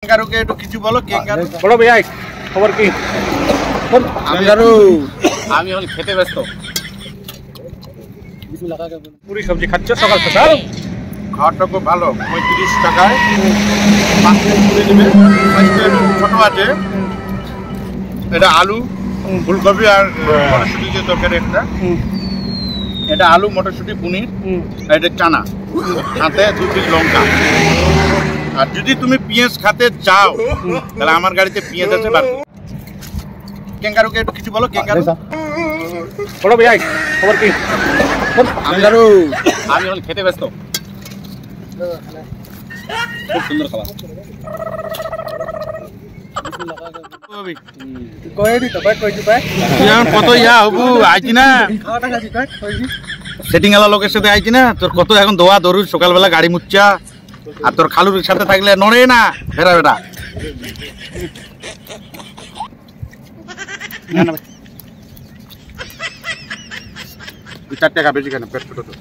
ক্যাঙ্গারুকে একটু কিছু বলো। ক্যাঙ্গারু বলো ভাইয়া খবর কি? ক্যাঙ্গারু আমি এখন খেতে ব্যস্ত। পুরি সবজি খাচ্ছ সকাল সকাল? খাওয়াটা খুব ভালো, 35 টাকায় 5 প্লেট পুরি নেবে। সাইজটা একটু ছোট আছে। এটা আলু, ফুলকপি আর মটরশুঁটি যে তরকারি একটা। এটা আলু, মটরশুঁটি, পনির, আর এটা চানা, সাথে 2 পিস লঙ্কা। আর যদি তুমি পেঁয়াজ খেতে চাও তাহলে আমার গাড়িতে পেঁয়াজ আছে। ক্যাঙ্গারুকে একটু কিছু বলো। ক্যাঙ্গারু বলো ভাইয়া খবর কি? ক্যাঙ্গারু আমি এখন খেতে ব্যস্ত। খুব সুন্দর খাবার। কত ইয়া হবু আইছি না, সেটিং আলা লোকের সাথে আইছি না। তোর কত এখন দোয়া দরুদ, সকালবেলা গাড়ি মুচ্চা, আর তোর খালুর সাথে থাকলে নড়ে না ফেরা বেটা। 4 টাকা বেশি কেন, পেট ছোট তো।